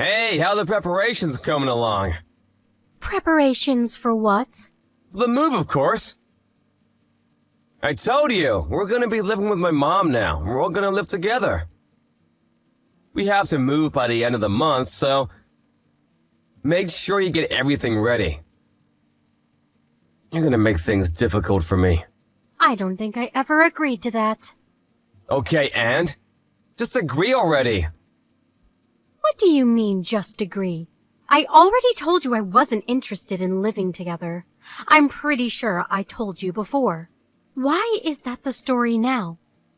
Hey, how the preparations coming along? Preparations for what? The move, of course. I told you, we're gonna be living with my mom now. We're all gonna live together. We have to move by the end of the month, so make sure you get everything ready. You're gonna make things difficult for me. I don't think I ever agreed to that. Okay, and? Just agree already. What do you mean, just agree? I already told you I wasn't interested in living together. I'm pretty sure I told you before. Why is that the story now?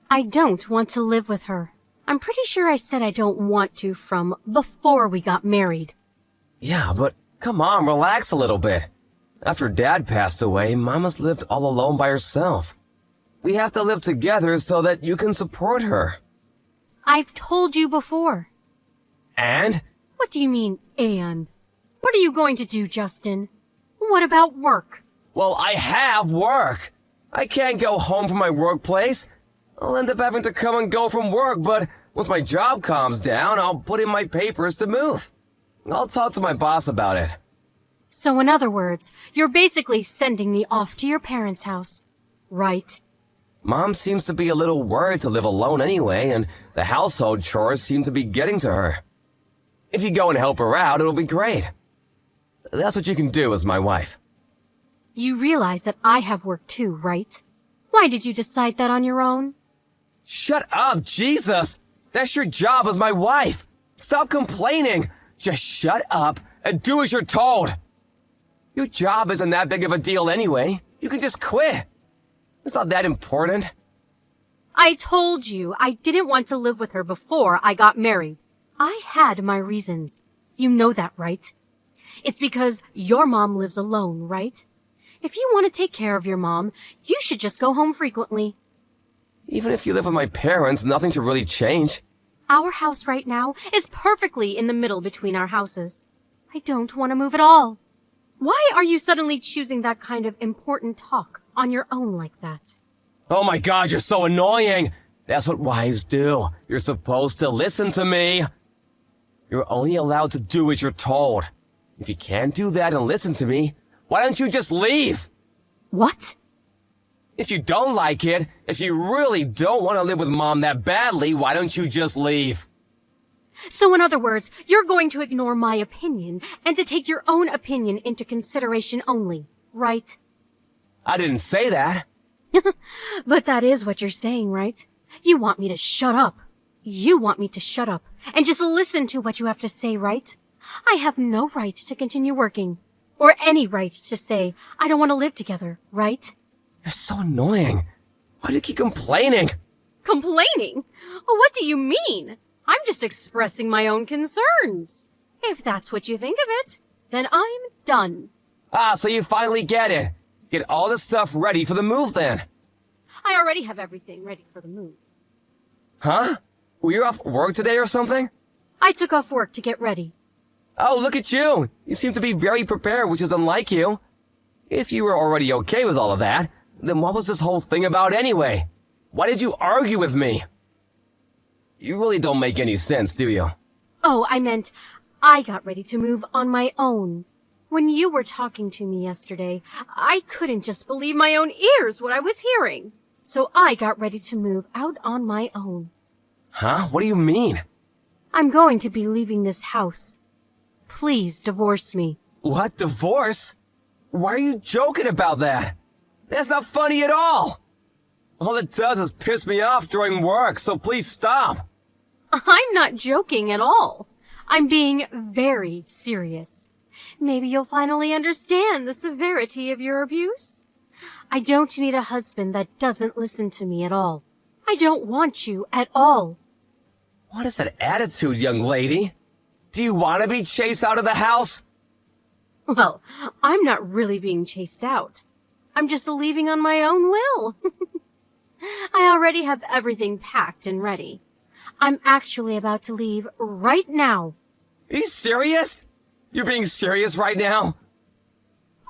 I don't want to live with her. I'm pretty sure I said I don't want to from before we got married. Yeah, but come on, relax a little bit. After Dad passed away, Mama's lived all alone by herself. We have to live together so that you can support her. I've told you before. And? What do you mean, and? What are you going to do, Justin? What about work? Well, I have work. I can't go home from my workplace. I'll end up having to come and go from work, but once my job calms down, I'll put in my papers to move. I'll talk to my boss about it. So in other words, you're basically sending me off to your parents' house, right? Mom seems to be a little worried to live alone anyway, and the household chores seem to be getting to her. If you go and help her out, it'll be great. That's what you can do as my wife. You realize that I have work too, right? Why did you decide that on your own? Shut up, Jesus! That's your job as my wife! Stop complaining! Just shut up and do as you're told! Your job isn't that big of a deal anyway. You can just quit. It's not that important. I told you I didn't want to live with her before I got married. I had my reasons. You know that, right? It's because your mom lives alone, right? If you want to take care of your mom, you should just go home frequently. Even if you live with my parents, nothing should really change. Our house right now is perfectly in the middle between our houses. I don't want to move at all. Why are you suddenly choosing that kind of important talk on your own like that? Oh my God, you're so annoying! That's what wives do. You're supposed to listen to me. You're only allowed to do as you're told. If you can't do that and listen to me, why don't you just leave? What? If you don't like it, if you really don't want to live with Mom that badly, why don't you just leave? So in other words, you're going to ignore my opinion and to take your own opinion into consideration only, right? I didn't say that. But that is what you're saying, right? You want me to shut up. You want me to shut up and just listen to what you have to say, right? I have no right to continue working. Or any right to say, I don't want to live together, right? You're so annoying. Why do you keep complaining? Complaining? What do you mean? I'm just expressing my own concerns. If that's what you think of it, then I'm done. Ah, so you finally get it. Get all the stuff ready for the move then. I already have everything ready for the move. Huh? Were you off work today or something? I took off work to get ready. Oh, look at you. You seem to be very prepared, which is unlike you. If you were already okay with all of that, then what was this whole thing about anyway? Why did you argue with me? You really don't make any sense, do you? Oh, I meant I got ready to move on my own. When you were talking to me yesterday, I couldn't just believe my own ears what I was hearing. So I got ready to move out on my own. Huh? What do you mean? I'm going to be leaving this house. Please divorce me. What? Divorce? Why are you joking about that? That's not funny at all. All it does is piss me off during work, so please stop. I'm not joking at all. I'm being very serious. Maybe you'll finally understand the severity of your abuse. I don't need a husband that doesn't listen to me at all. I don't want you at all. What is that attitude, young lady? Do you want to be chased out of the house? Well, I'm not really being chased out. I'm just leaving on my own will. I already have everything packed and ready. I'm actually about to leave right now. Are you serious? You're being serious right now?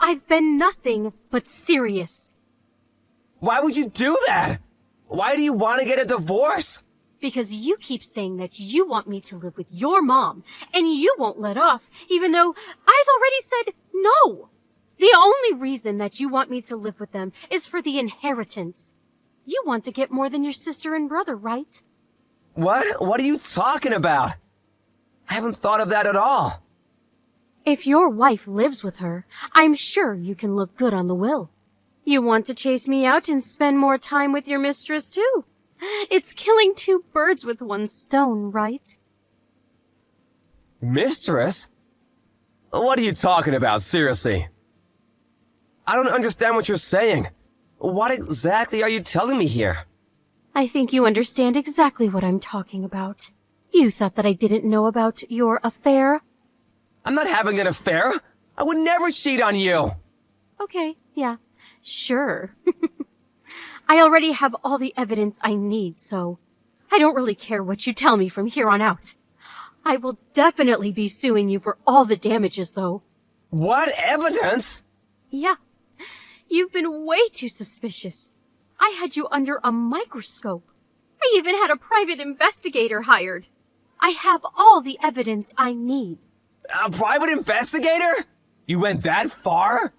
I've been nothing but serious. Why would you do that? Why do you want to get a divorce? because you keep saying that you want me to live with your mom, and you won't let off, even though I've already said no. The only reason that you want me to live with them is for the inheritance. You want to get more than your sister and brother, right? What? What are you talking about? I haven't thought of that at all. If your wife lives with her, I'm sure you can look good on the will. You want to chase me out and spend more time with your mistress, too. It's killing two birds with one stone, right? Mistress? What are you talking about, seriously? I don't understand what you're saying. What exactly are you telling me here? I think you understand exactly what I'm talking about. You thought that I didn't know about your affair? I'm not having an affair. I would never cheat on you. Okay, yeah, sure. I already have all the evidence I need, so I don't really care what you tell me from here on out. I will definitely be suing you for all the damages, though. What evidence? Yeah, you've been way too suspicious. I had you under a microscope. I even had a private investigator hired. I have all the evidence I need. A private investigator? You went that far?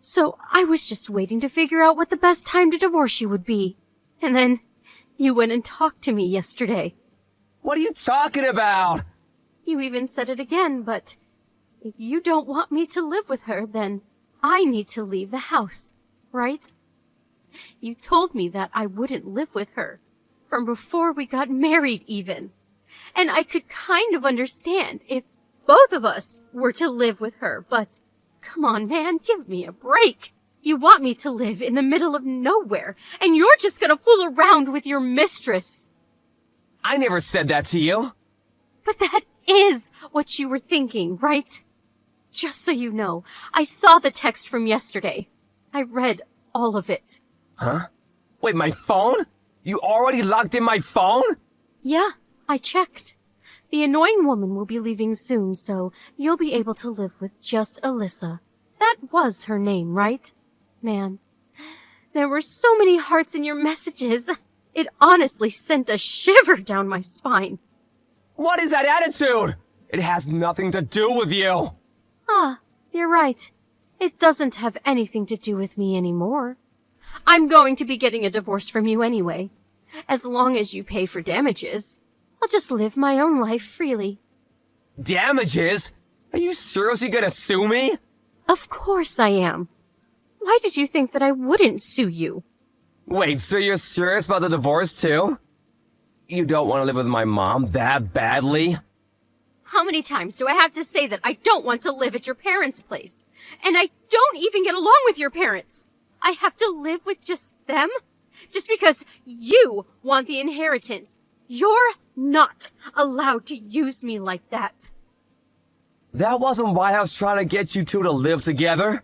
So I was just waiting to figure out what the best time to divorce you would be. And then you went and talked to me yesterday. What are you talking about? You even said it again, but if you don't want me to live with her, then I need to leave the house, right? You told me that I wouldn't live with her, from before we got married even. And I could kind of understand if both of us were to live with her, but come on, man, give me a break. You want me to live in the middle of nowhere, and you're just gonna fool around with your mistress. I never said that to you. But that is what you were thinking, right? Just so you know, I saw the text from yesterday. I read all of it. Huh? Wait, my phone? You already locked in my phone? Yeah, I checked. The annoying woman will be leaving soon, so you'll be able to live with just Alyssa. That was her name, right? Man, there were so many hearts in your messages. It honestly sent a shiver down my spine. What is that attitude? It has nothing to do with you. Ah, you're right. It doesn't have anything to do with me anymore. I'm going to be getting a divorce from you anyway. As long as you pay for damages, I'll just live my own life freely. Damages? Are you seriously gonna sue me? Of course I am. Why did you think that I wouldn't sue you? Wait, so you're serious about the divorce too? You don't want to live with my mom that badly? How many times do I have to say that I don't want to live at your parents' place? And I don't even get along with your parents. I have to live with just them? Just because you want the inheritance. You're not allowed to use me like that. That wasn't why I was trying to get you two to live together.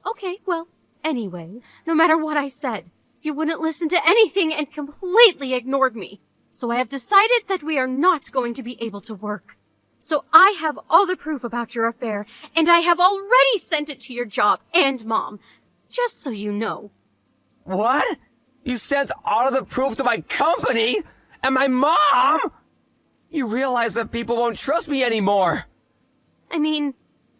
Okay, well, anyway, no matter what I said, you wouldn't listen to anything and completely ignored me. So I have decided that we are not going to be able to work. So I have all the proof about your affair, and I have already sent it to your job and mom, just so you know. What? You sent all of the proof to my company? And my mom? You realize that people won't trust me anymore. I mean,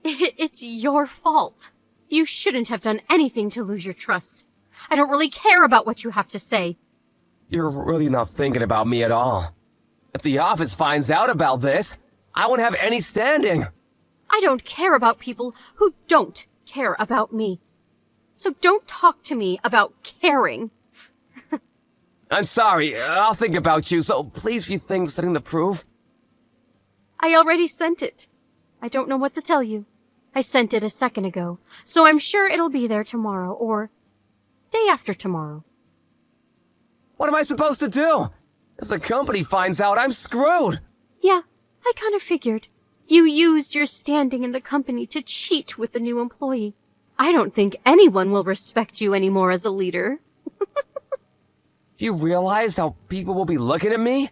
it's your fault. You shouldn't have done anything to lose your trust. I don't really care about what you have to say. You're really not thinking about me at all. If the office finds out about this, I won't have any standing. I don't care about people who don't care about me. So don't talk to me about caring. I'm sorry, I'll think about you, so please rethink sending the proof. I already sent it. I don't know what to tell you. I sent it a second ago, so I'm sure it'll be there tomorrow or day after tomorrow. What am I supposed to do? If the company finds out, I'm screwed. Yeah, I kind of figured. You used your standing in the company to cheat with the new employee. I don't think anyone will respect you anymore as a leader. Do you realize how people will be looking at me?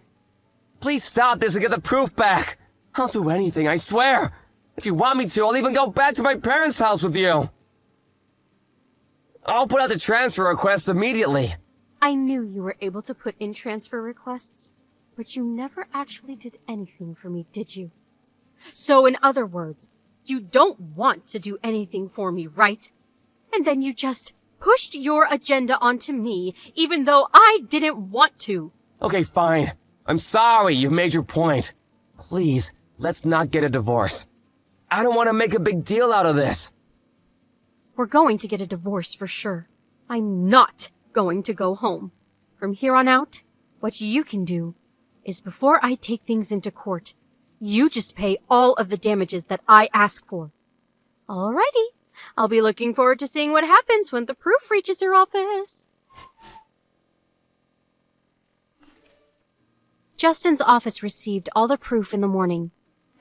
Please stop this and get the proof back. I'll do anything, I swear. If you want me to, I'll even go back to my parents' house with you. I'll put out the transfer request immediately. I knew you were able to put in transfer requests. But you never actually did anything for me, did you? So in other words, you don't want to do anything for me, right? And then you just pushed your agenda onto me, even though I didn't want to. Okay, fine. I'm sorry you made your point. Please, let's not get a divorce. I don't want to make a big deal out of this. We're going to get a divorce for sure. I'm not going to go home. From here on out, what you can do is before I take things into court, you just pay all of the damages that I ask for. Alrighty. I'll be looking forward to seeing what happens when the proof reaches your office. Justin's office received all the proof in the morning.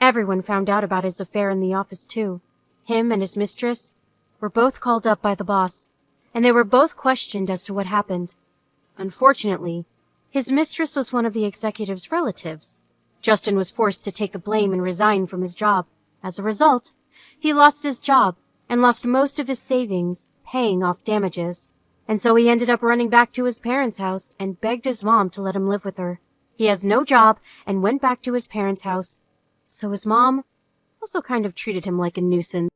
Everyone found out about his affair in the office too. Him and his mistress were both called up by the boss, and they were both questioned as to what happened. Unfortunately, his mistress was one of the executive's relatives. Justin was forced to take the blame and resign from his job. As a result, he lost his job and lost most of his savings paying off damages. And so he ended up running back to his parents' house and begged his mom to let him live with her. He has no job and went back to his parents' house. So his mom also kind of treated him like a nuisance.